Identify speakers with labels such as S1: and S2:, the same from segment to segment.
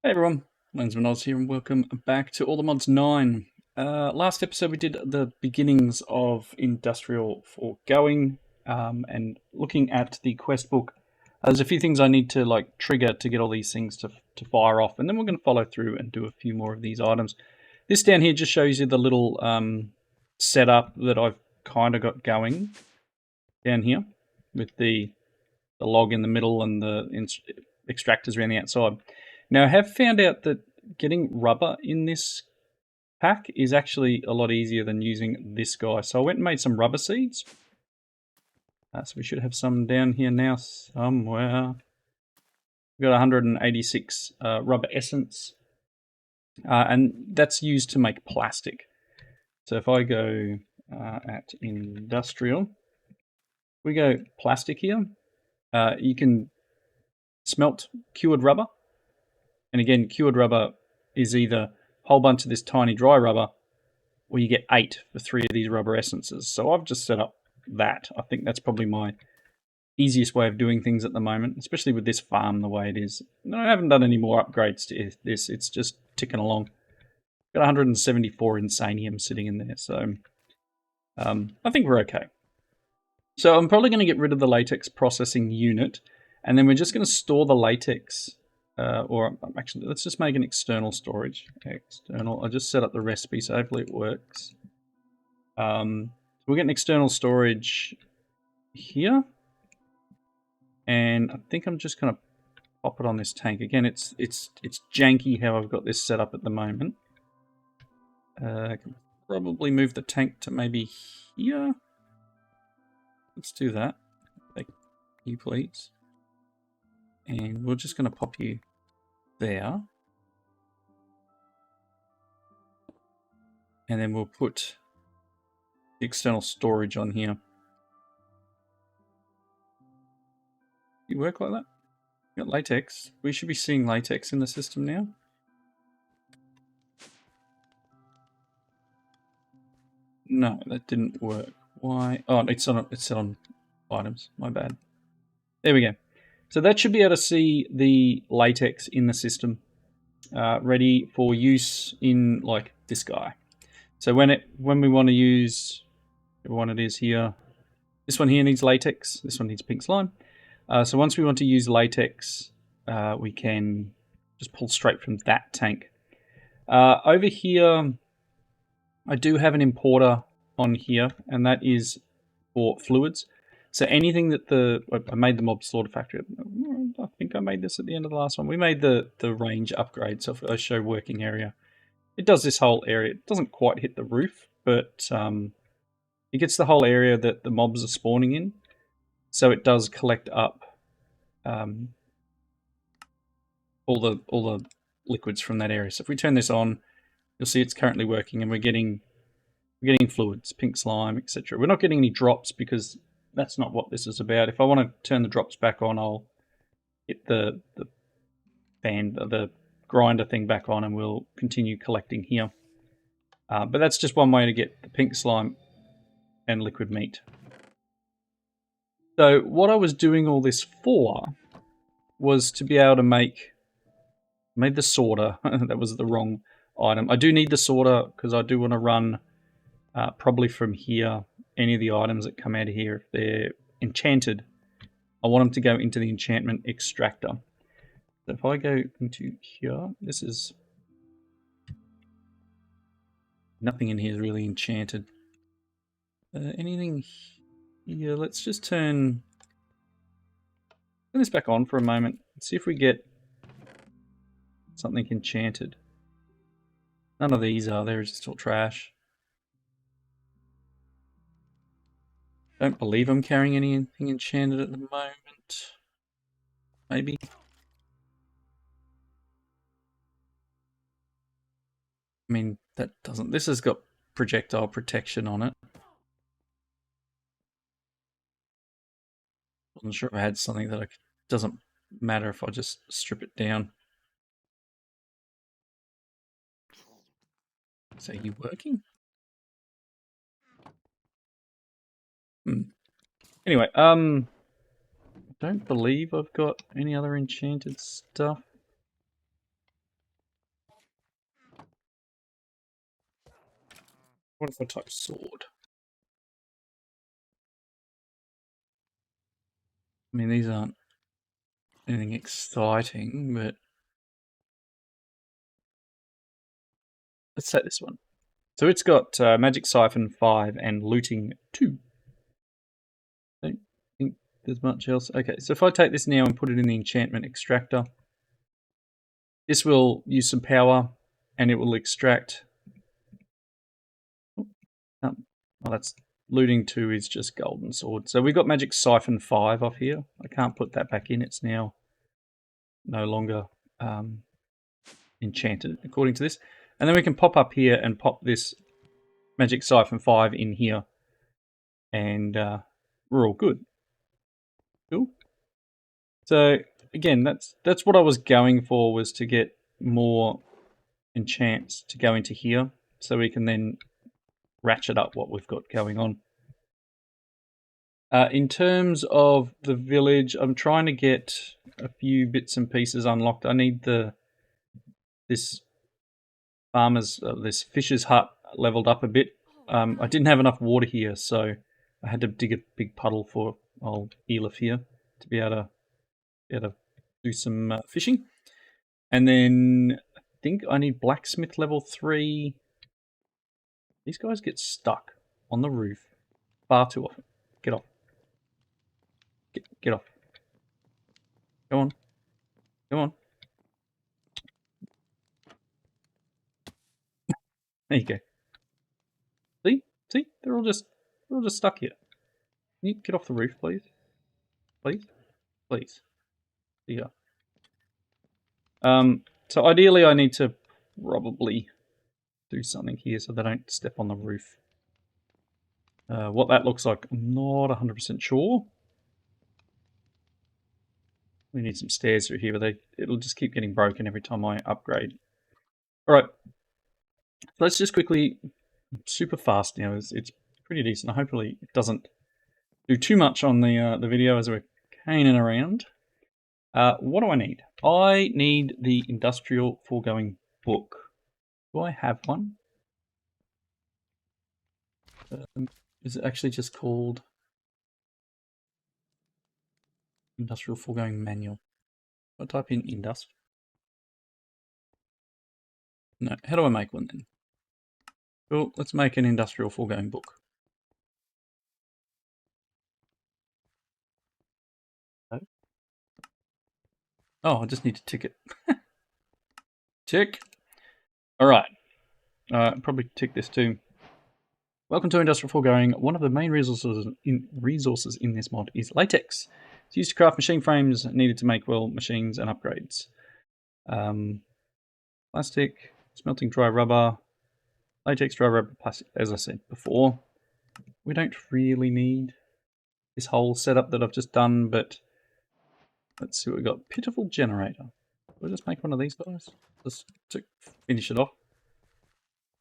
S1: Hey everyone, Lensman Oz here and welcome back to All the Mods 9. Last episode we did the beginnings of Industrial Foregoing and looking at the quest book. There's a few things I need to trigger to get all these things to fire off, and then we're going to follow through and do a few more of these items. This down here just shows you the little setup that I've kind of got going down here with the log in the middle and the extractors around the outside. Now, I have found out that getting rubber in this pack is actually a lot easier than using this guy. So I went and made some rubber seeds. So we should have some down here now somewhere. We've got 186 rubber essence. And that's used to make plastic. So if I go at industrial, we go plastic here. You can smelt cured rubber. And again, cured rubber is either a whole bunch of this tiny dry rubber, or you get 8 for 3 of these rubber essences. So I've just set up that. I think that's probably my easiest way of doing things at the moment, especially with this farm the way it is. No, I haven't done any more upgrades to this. It's just ticking along. Got 174 insanium sitting in there, so I think we're okay. So I'm probably going to get rid of the latex processing unit, and then we're just going to store the latex. Or actually, let's just make an external storage. External. I just set up the recipe, so hopefully it works. We'll get an external storage here, and I think I'm just going to pop it on this tank. Again, it's janky how I've got this set up at the moment. I can probably move the tank to maybe here. Let's do that. Thank you, please. And we're just going to pop you there. And then we'll put the external storage on here. You work like that? You got latex. We should be seeing latex in the system now. No, that didn't work. Why? Oh, it's set on items. My bad. There we go. So that should be able to see the latex in the system, ready for use in like this guy. So when we want to use whichever one it is here, this one here needs latex. This one needs pink slime. So once we want to use latex, we can just pull straight from that tank. Over here, I do have an importer on here, and that is for fluids. So anything that I made the mob slaughter factory. I think I made this at the end of the last one. We made the range upgrade. So if I show working area, it does this whole area. It doesn't quite hit the roof, but it gets the whole area that the mobs are spawning in. So it does collect up all the liquids from that area. So if we turn this on, you'll see it's currently working, and we're getting fluids, pink slime, etc. We're not getting any drops because that's not what this is about. If I want to turn the drops back on, I'll hit the grinder thing back on, and we'll continue collecting here. But that's just one way to get the pink slime and liquid meat. So what I was doing all this for was to be able to make the sorter. That was the wrong item. I do need the sorter because I do want to run probably from here any of the items that come out of here. If they're enchanted, I want them to go into the enchantment extractor. So if I go into here, this is nothing in here is really enchanted. Anything here? Let's just turn this back on for a moment and see if we get something enchanted. None of these are. They're just all trash. Don't believe I'm carrying anything enchanted at the moment. Maybe. I mean, that doesn't... This has got projectile protection on it. Wasn't sure if I had something that doesn't matter if I just strip it down. So, are you working? Anyway, don't believe I've got any other enchanted stuff. What if I type sword? I mean, these aren't anything exciting, but let's take this one. So it's got Magic Siphon 5 and Looting 2. Don't think there's much else. Okay, so if I take this now and put it in the enchantment extractor, this will use some power and it will extract. Well, that's Looting 2 is just Golden Sword. So we've got Magic Siphon 5 off here. I can't put that back in. It's now no longer enchanted, according to this. And then we can pop up here and pop this Magic Siphon 5 in here. And we're all good. Cool. So again, that's what I was going for, was to get more enchants to go into here, so we can then ratchet up what we've got going on. In terms of the village, I'm trying to get a few bits and pieces unlocked. I need this fisher's hut leveled up a bit. I didn't have enough water here, so I had to dig a big puddle for old Elif here to be able to do some fishing. And then I think I need blacksmith level 3. These guys get stuck on the roof far too often. Get off. Get off. Come on. Come on. There you go. See? They're all just stuck here. Can you get off the roof, please? Please. Yeah. So ideally I need to probably do something here so they don't step on the roof. What that looks like, I'm not 100% sure. We need some stairs through here, but it'll just keep getting broken every time I upgrade. Alright. Let's just quickly, super fast now, it's pretty decent. Hopefully it doesn't do too much on the video as we're caning around. What do I need? I need the Industrial Foregoing book. Do I have one? Is it actually just called Industrial Foregoing Manual? I'll type in Indust. No, how do I make one then? Well, let's make an Industrial Foregoing book. Oh, I just need to tick it. Tick. Alright. Probably tick this too. Welcome to Industrial Foregoing. One of the main resources in this mod is latex. It's used to craft machine frames needed to make, well, machines and upgrades. Plastic, smelting dry rubber, latex, dry rubber, plastic, as I said before. We don't really need this whole setup that I've just done, but let's see what we've got. Pitiful generator. We'll just make one of these guys, just to finish it off.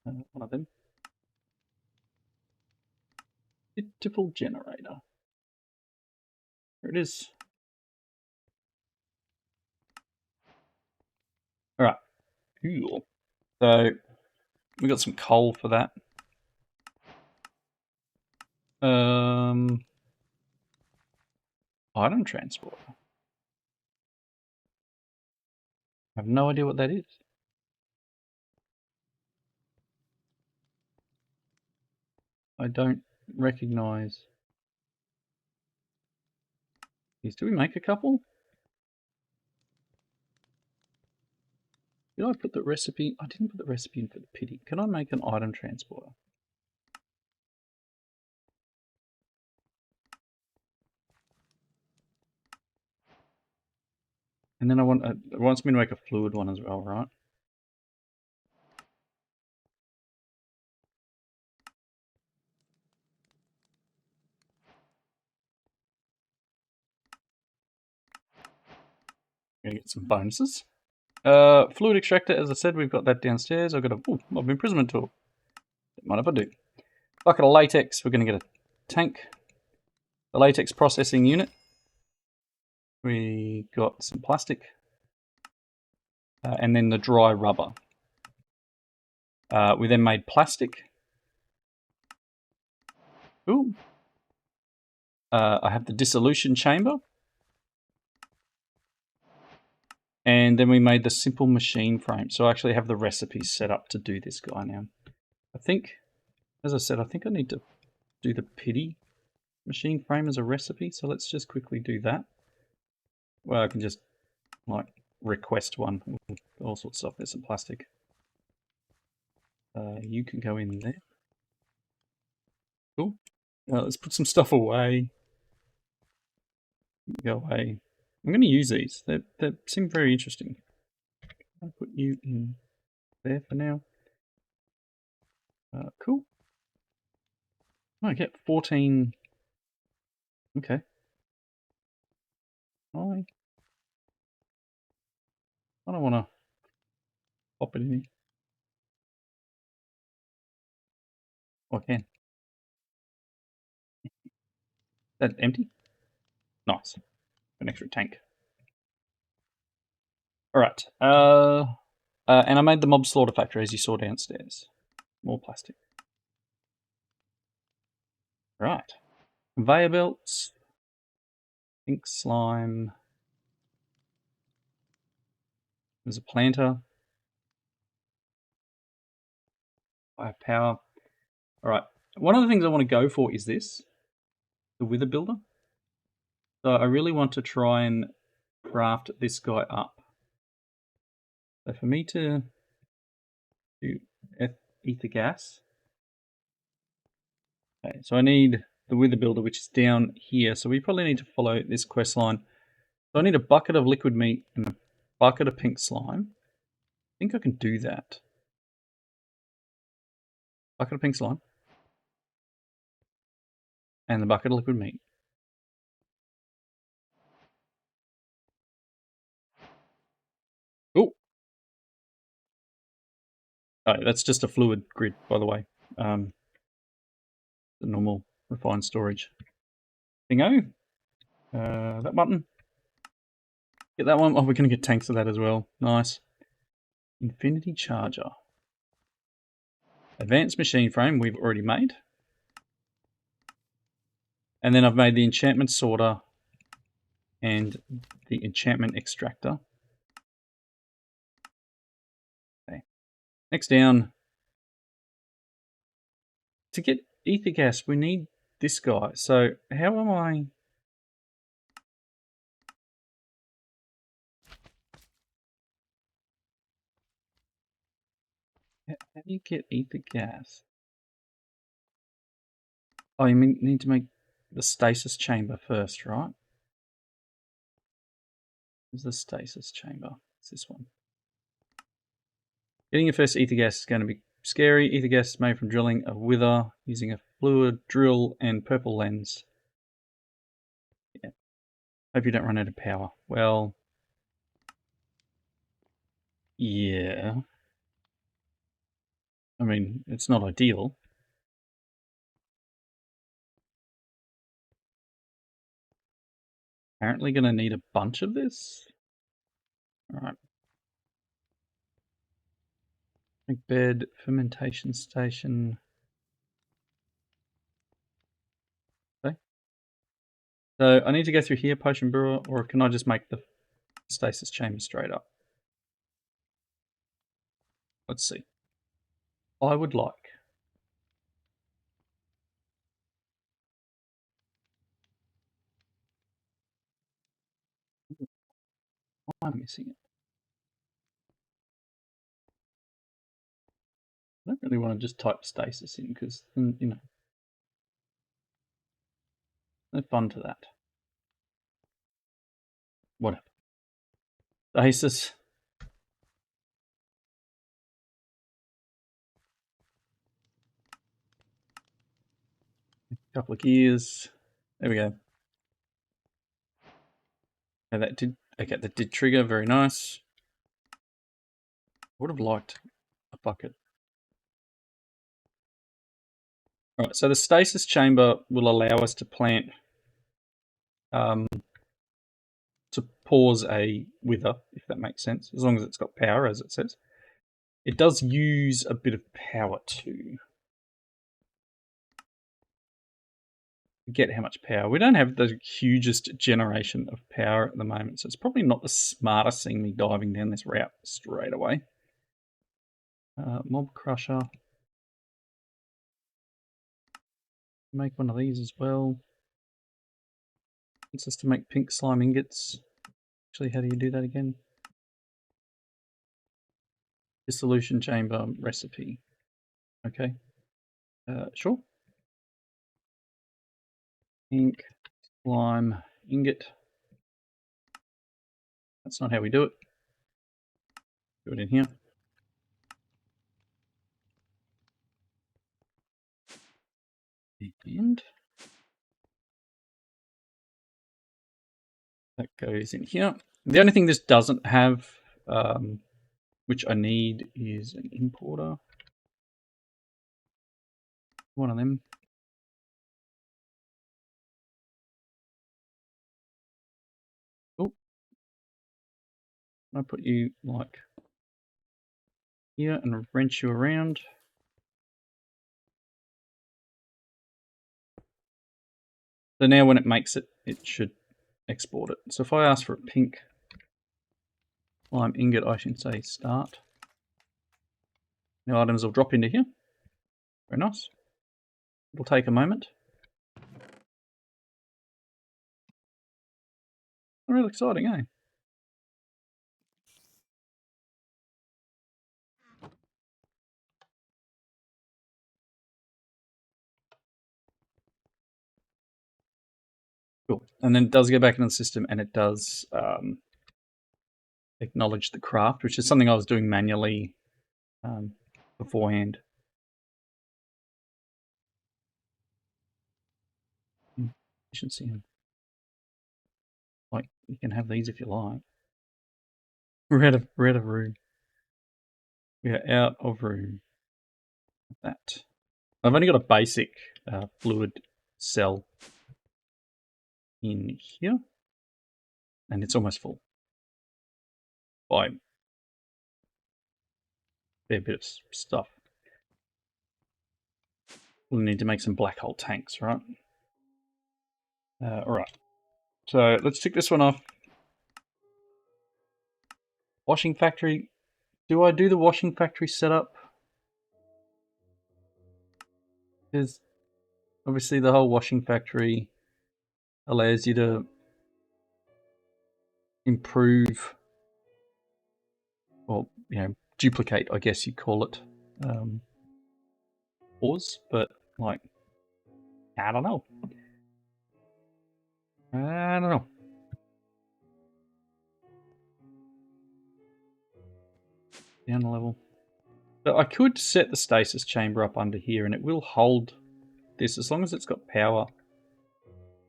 S1: One of them. Pitiful generator. Here it is. Alright. Cool. So we got some coal for that. Item transport. I have no idea what that is. I don't recognize these. Do we make a couple? Did I put the recipe? I didn't put the recipe in for the pity. Can I make an item transporter? And then it wants me to make a fluid one as well, right? Gonna get some bonuses. Fluid extractor, as I said, we've got that downstairs. I've got a mob imprisonment tool. Don't mind if I do. Bucket of latex, we're gonna get a tank. The latex processing unit. We got some plastic. And then the dry rubber. We then made plastic. Ooh. I have the dissolution chamber. And then we made the simple machine frame. So I actually have the recipes set up to do this guy now. I think, as I said, I think I need to do the pity machine frame as a recipe. So let's just quickly do that. Well, I can just like request one. All sorts of stuff. There's some plastic. You can go in there. Cool. Let's put some stuff away. Go away. I'm going to use these. They seem very interesting. I'll put you in there for now. Cool. I get 14. Okay. I don't want to pop it in here. Oh, I can. That empty? Nice. An extra tank. Alright. And I made the mob slaughter factory as you saw downstairs. More plastic. Right. Conveyor belts. Pink slime. There's a planter. I have power. Alright. One of the things I want to go for is this. The wither builder. So I really want to try and craft this guy up. So for me to do ether gas. Okay, so I need the wither builder, which is down here. So we probably need to follow this quest line. So I need a bucket of liquid meat and a bucket of pink slime. I think I can do that. Bucket of pink slime. And the bucket of liquid meat. Oh! Oh, that's just a fluid grid, by the way. The normal refined storage. Bingo. That button. Get that one. Oh, we're going to get tanks of that as well. Nice. Infinity charger. Advanced machine frame we've already made. And then I've made the enchantment sorter and the enchantment extractor. Okay. Next down. To get ether gas, we need this guy. So how am I... How do you get ether gas? Oh, you need to make the stasis chamber first, right? Where's the stasis chamber? It's this one. Getting your first ether gas is going to be scary. Ether gas is made from drilling a wither using a fluid drill and purple lens. Yeah. Hope you don't run out of power. Well, yeah. I mean, it's not ideal. Apparently going to need a bunch of this. Alright. Make bed, fermentation station. Okay. So I need to go through here, potion brewer, or can I just make the stasis chamber straight up? Let's see. I would like... Why am I missing it? I don't really want to just type stasis in because, you know, no fun to that. Whatever. Stasis. A couple of gears. There we go. Okay, that did trigger. Very nice. Would have liked a bucket. All right, so the stasis chamber will allow us to plant, to pause a wither, if that makes sense, as long as it's got power, as it says. It does use a bit of power too. forget how much power. We don't have the hugest generation of power at the moment, so it's probably not the smartest seeing me diving down this route straight away. Mob Crusher. Make one of these as well. It's just to make pink slime ingots. Actually, how do you do that again? Dissolution chamber recipe. Okay. Sure. Pink slime ingot. That's not how we do it. Do it in here. And that goes in here. The only thing this doesn't have, which I need, is an importer. One of them. Oh, I put you like here and wrench you around. So now when it makes it, it should export it. So if I ask for a pink slime ingot, I should say start. The items will drop into here. Very nice. It'll take a moment. Real exciting, eh? Cool. And then it does go back into the system and it does acknowledge the craft, which is something I was doing manually beforehand. Efficiency. Like, you can have these if you like. We're out of room. We are out of room. That. I've only got a basic fluid cell in here, and it's almost full by a fair bit of stuff. We'll need to make some black hole tanks, right? Alright, so let's tick this one off. Washing factory. Do I do the washing factory setup? Because obviously the whole washing factory allows you to improve, or duplicate, I guess you call it, ores, but like, I don't know. Down a level. So I could set the stasis chamber up under here and it will hold this as long as it's got power.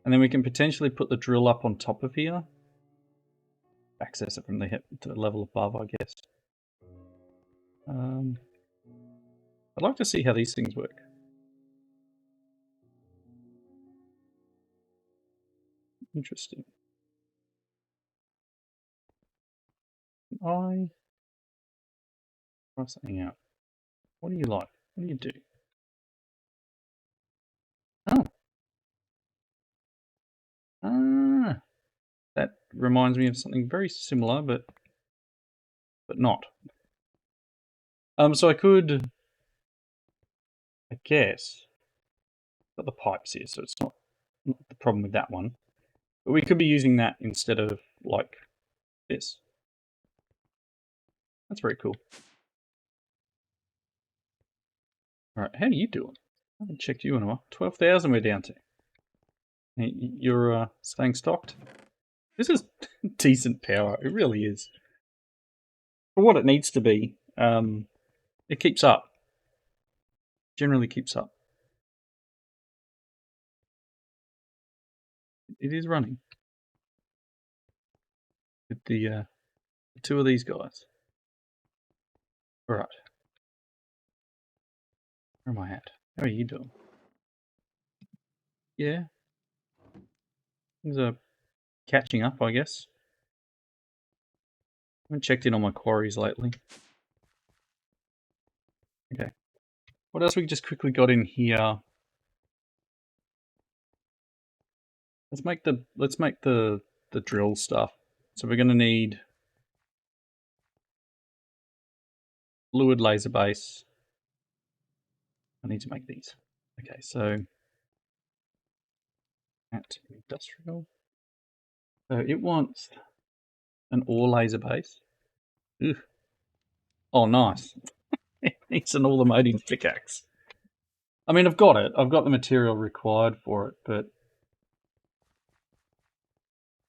S1: And then we can potentially put the drill up on top of here. Access it from the level above, I guess. I'd like to see how these things work. Interesting. I try something out. What do you like? What do you do? Oh. Ah. That reminds me of something very similar, but not. So I could, I guess, got the pipes here, so it's not the problem with that one. But we could be using that instead of like this. That's very cool. Alright, how are you doing? I haven't checked you in a while. 12,000 we're down to. You're staying stocked? This is decent power. It really is. For what it needs to be, it keeps up. Generally keeps up. It is running. With the two of these guys. Alright. Where am I at? How are you doing? Yeah. Things are catching up, I guess. I haven't checked in on my quarries lately. Okay. What else we just quickly got in here? let's make the drill stuff. So we're gonna need fluid laser base. I need to make these. Okay, so at industrial. So it wants an ore laser base. Ugh. Oh, nice. It needs an automating pickaxe. I mean, I've got it. I've got the material required for it, but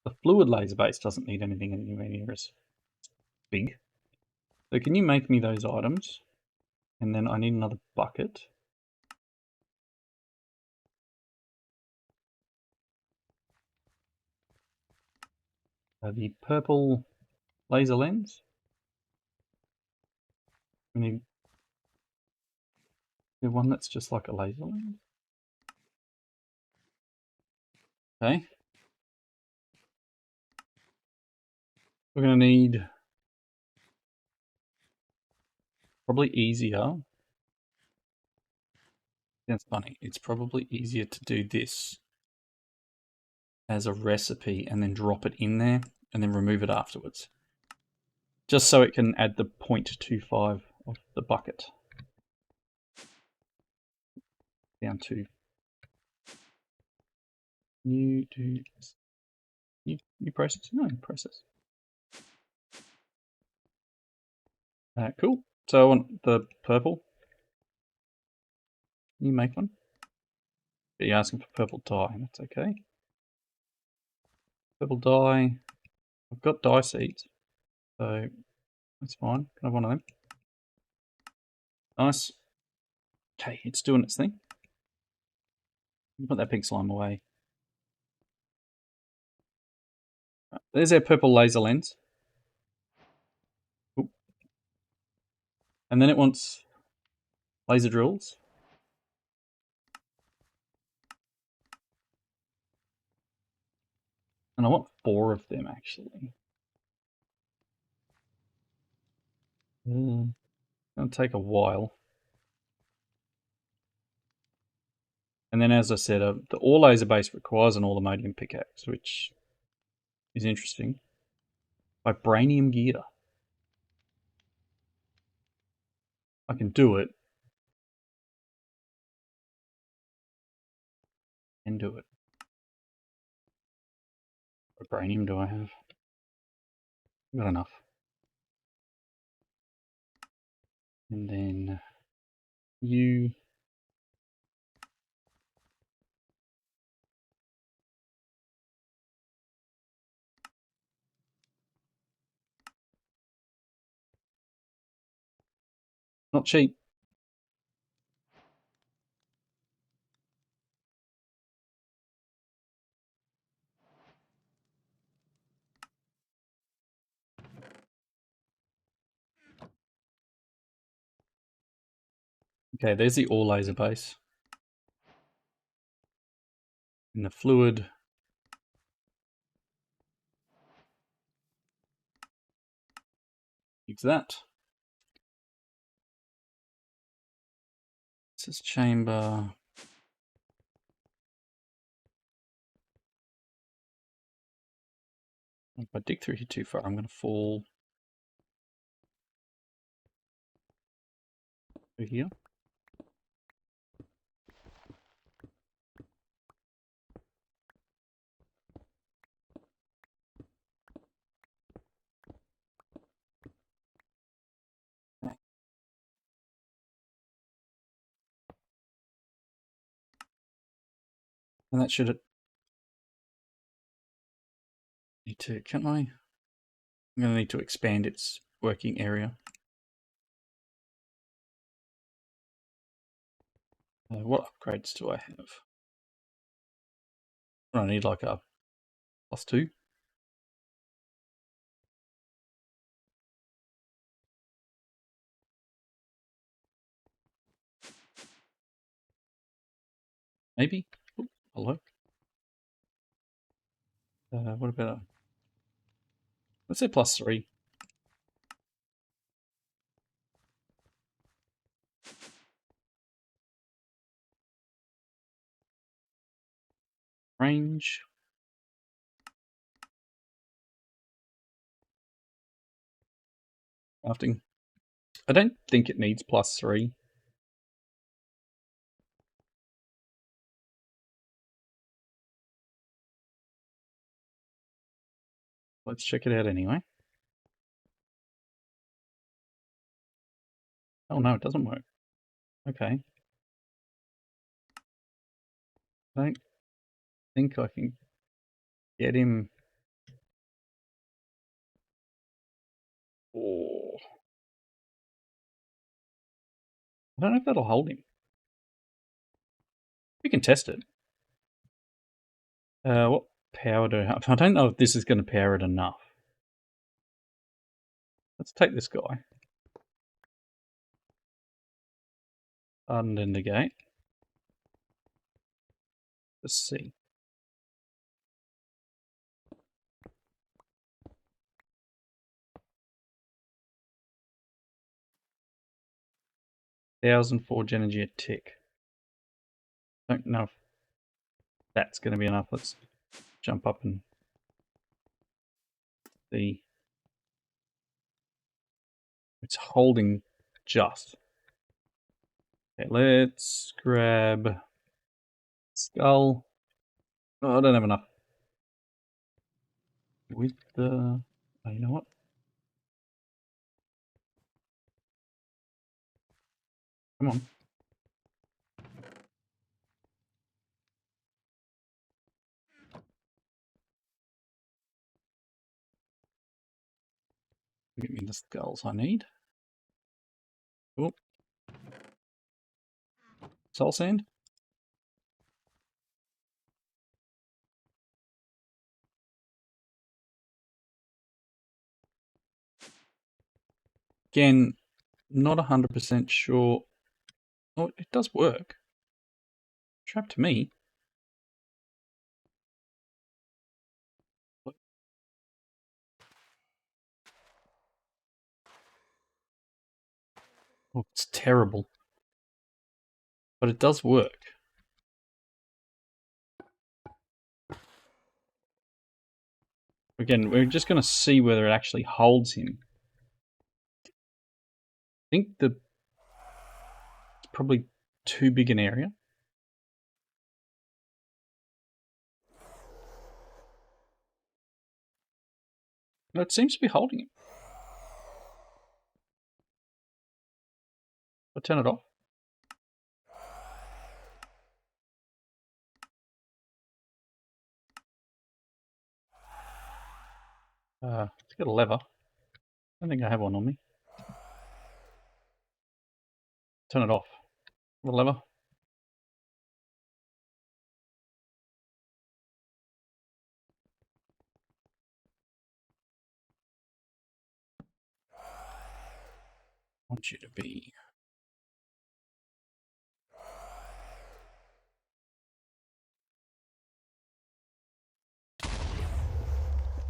S1: the fluid laser base doesn't need anything anywhere near as big. So can you make me those items? And then I need another bucket. The purple laser lens. We need the one that's just like a laser lens. Okay. We're going to need probably easier. That's funny. It's probably easier to do this as a recipe and then drop it in there and then remove it afterwards. Just so it can add the 0.25 of the bucket down to new process. No, process. Cool. So I want the purple. Can you make one? But you're asking for purple dye. That's okay. Purple dye. I've got dye seeds, so that's fine. Can I have one of them? Nice. Okay, it's doing its thing. Put that pink slime away. There's our purple laser lens. Ooh. And then it wants laser drills. And I want 4 of them actually. It'll take a while. And then, as I said, the ore laser base requires an automating pickaxe, which is interesting. Vibranium gear. I can do it. Can do it. Vibranium do I have? I've got enough. And then you. Not cheap. Okay, there's the ore laser base. And the fluid. Use that. This is chamber. If I dig through here too far, I'm going to fall through here. And that should need to, can I? I'm going to need to expand its working area. What upgrades do I have? I need like a +2. Maybe? Ooh, hello. What about let's say +3. Range. Crafting. I don't think it needs +3. Let's check it out anyway. Oh no, it doesn't work. Okay. I don't think I can get him. Oh. I don't know if that'll hold him. We can test it. What power do I have? I don't know if this is going to power it enough. Let's take this guy. And the gate. Let's see. Thousand forge energy a tick. Don't know if that's going to be enough. Let's jump up and see. It's holding just. Okay, let's grab skull. Oh, I don't have enough. With the... Oh, you know what? Come on. Give me the skulls I need. Oh. Soul sand. Again, not 100% sure. Oh, it does work. Trapped me. Oh, it's terrible. But it does work. Again, we're just going to see whether it actually holds him. I think it's probably too big an area. No, it seems to be holding him. I'll turn it off. Let's get a lever. I don't think I have one on me. Turn it off. The lever. I want you to be.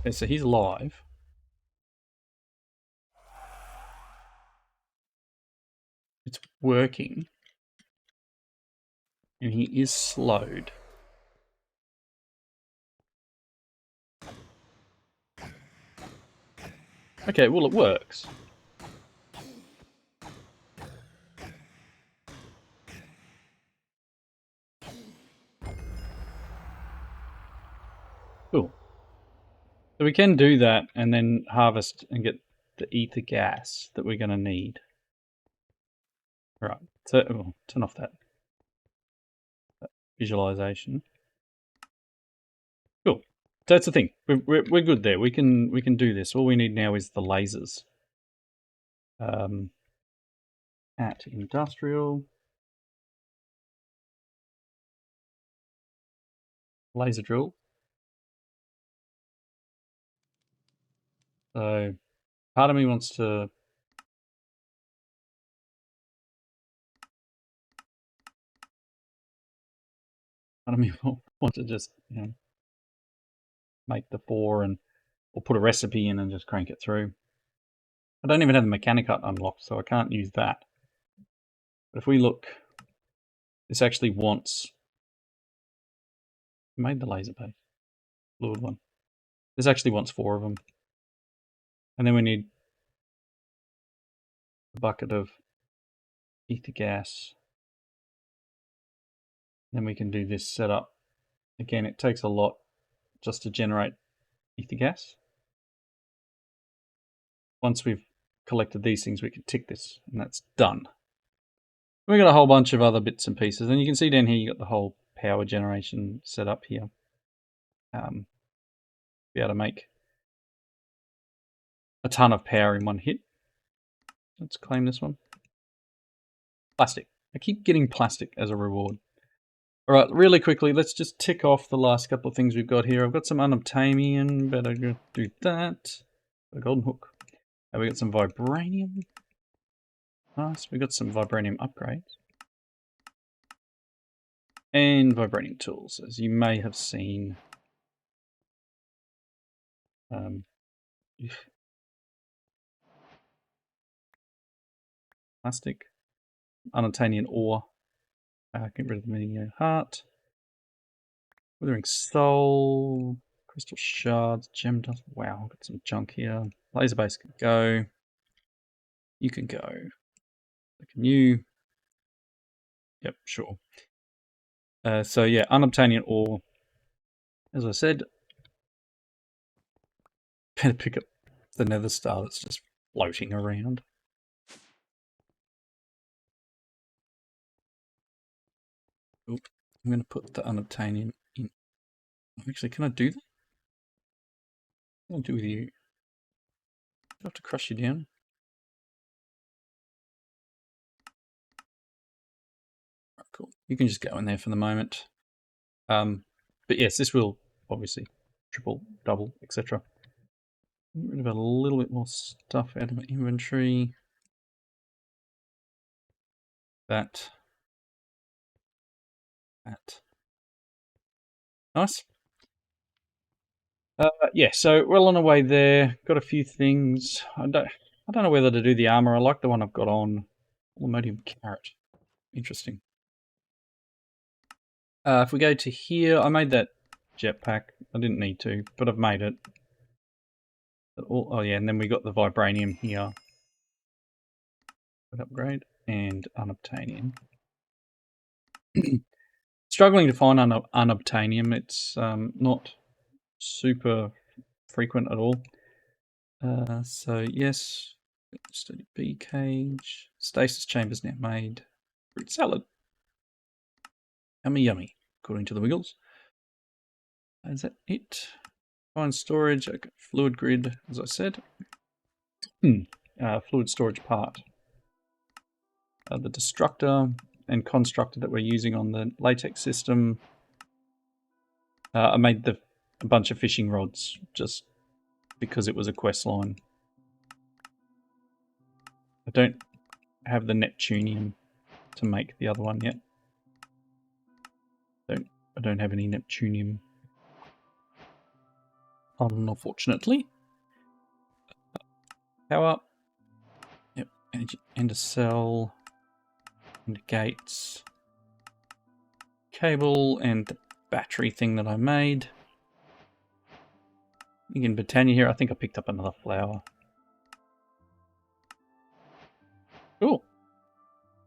S1: Okay, so he's live. It's working. And he is slowed. Okay, well, it works. Cool. So we can do that and then harvest and get the ether gas that we're going to need. Right. So turn off that visualization. Cool. So that's the thing. We're good there. We can do this. All we need now is the lasers. At industrial. Laser drill. So part of me wants to want to just, you know, make the 4 and or put a recipe in and just crank it through. I don't even have the mechanic hut unlocked, so I can't use that. But if we look, this actually wants made the laser base, fluid one. This actually wants 4 of them. And then we need a bucket of ether gas. Then we can do this setup. Again, it takes a lot just to generate ether gas. Once we've collected these things, we can tick this, and that's done. We've got a whole bunch of other bits and pieces, and you can see down here you got the whole power generation set up here. Be able to make a ton of power in one hit. Let's claim this one. Plastic. I keep getting plastic as a reward. All right, really quickly, let's just tick off the last couple of things we've got here. I've got some unobtainium, better go do that. A golden hook. We got some vibranium. Nice, we got some vibranium upgrades. And vibranium tools, as you may have seen. Plastic. Unobtainium ore. Get rid of the mini heart. Withering soul. Crystal shards. Gem dust. Wow, I've got some junk here. Laser base can go. You can go. Can you? Yep, sure. So yeah, unobtainium ore. As I said, better pick up the nether star that's just floating around. Oop, I'm going to put the unobtainium in. Actually, can I do that? What do I do with you? Do I have to crush you down? Right, cool. You can just go in there for the moment. But yes, this will obviously triple, double, etc. Get rid of a little bit more stuff out of my inventory. That. Nice. Yeah, so well on our way there. Got a few things. I don't know whether to do the armor. I like the one I've got on. Aluminum carrot. Interesting. If we go to here, I made that jetpack. I didn't need to, but I've made it. Oh yeah, and then we got the vibranium here. Upgrade and unobtainium. Struggling to find unobtainium. It's not super frequent at all. So yes, study bee cage. Stasis chambers now made. Fruit salad. Yummy yummy, according to the Wiggles. Is that it? Find storage. Okay, fluid grid, as I said. Fluid storage part. The destructor and constructor that we're using on the latex system. I made a bunch of fishing rods just because it was a quest line. I don't have the Neptunium to make the other one yet. I don't have any Neptunium, unfortunately. Power. Yep, and a cell. And gates. Cable and the battery thing that I made. Again, Britannia here. I think I picked up another flower. Cool.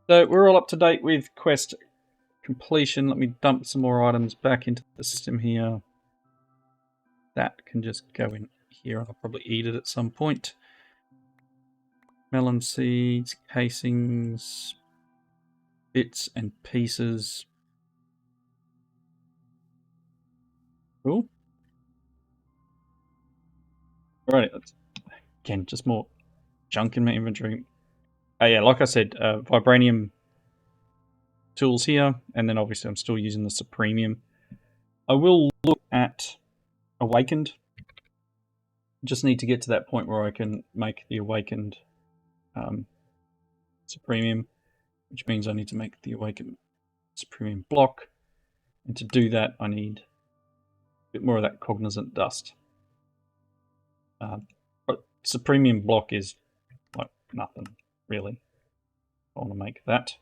S1: So we're all up to date with quest completion. Let me dump some more items back into the system here. That can just go in here. I'll probably eat it at some point. Melon seeds, casings, bits and pieces. Cool. Alright, again, just more junk in my inventory. Yeah, like I said, vibranium tools here, and then obviously I'm still using the Supremium. I will look at Awakened. Just need to get to that point where I can make the Awakened Supremium, which means I need to make the Awakened Supremium block. And to do that, I need a bit more of that Cognizant Dust. But Supremium block is like nothing, really. I want to make that.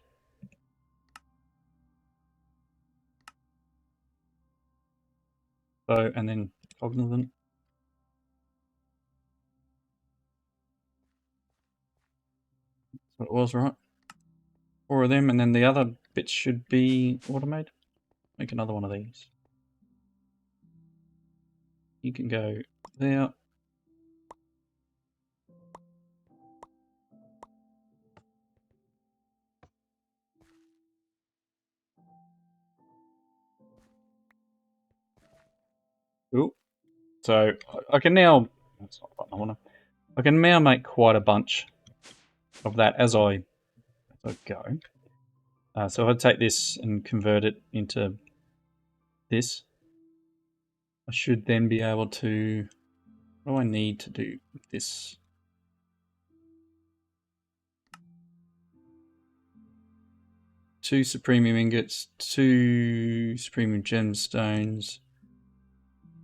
S1: So, and then Cognizant. what it was, right? 4 of them, and then the other bits should be automated. Make another one of these. You can go there. Ooh. So I can now. That's not what I want to. I can now make quite a bunch of that as I go. So if I take this and convert it into this, I should then be able to. What do I need to do with this? Two supremium ingots, 2 supremium gemstones.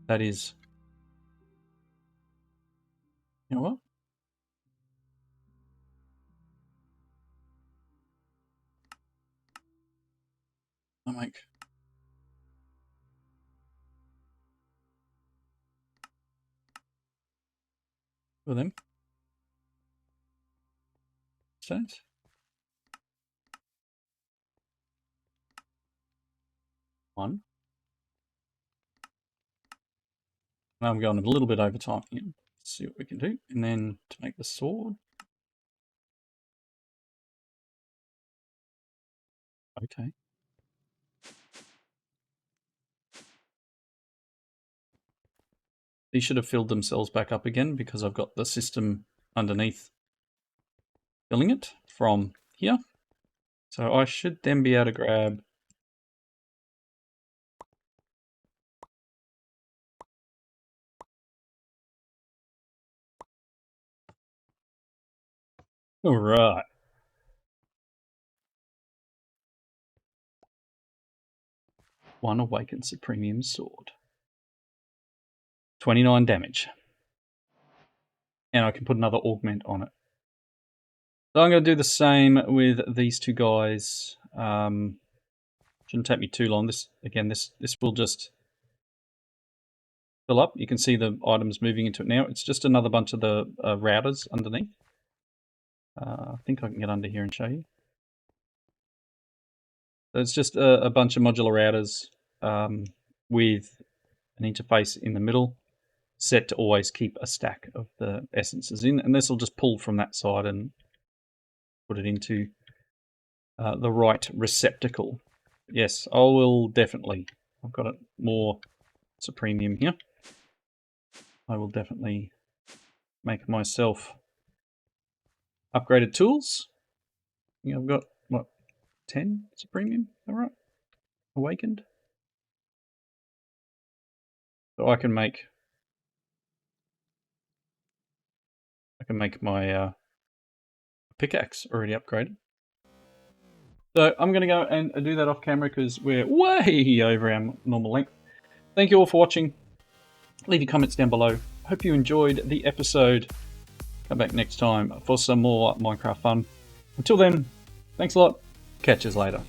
S1: That is. You know what? I'll make. For them. Stones. One. Now I'm going a little bit over time here. Let's see what we can do. And then to make the sword. Okay. These should have filled themselves back up again because I've got the system underneath filling it from here. So I should then be able to grab. All right. One awakened supremium sword. 29 damage. And I can put another augment on it. So I'm going to do the same with these two guys. Shouldn't take me too long. This will just fill up. You can see the items moving into it now. It's just another bunch of the routers underneath. I think I can get under here and show you. So it's just a bunch of modular routers with an interface in the middle, set to always keep a stack of the essences in, and this will just pull from that side and put it into the right receptacle. Yes, I will definitely. I've got more supremium here. I will definitely make myself upgraded tools. I think I've got, what, 10 supremium? All right, awakened. So I can make my pickaxe already upgraded. So I'm going to go and do that off camera because we're way over our normal length. Thank you all for watching. Leave your comments down below. Hope you enjoyed the episode. Come back next time for some more Minecraft fun. Until then, thanks a lot. Catch us later.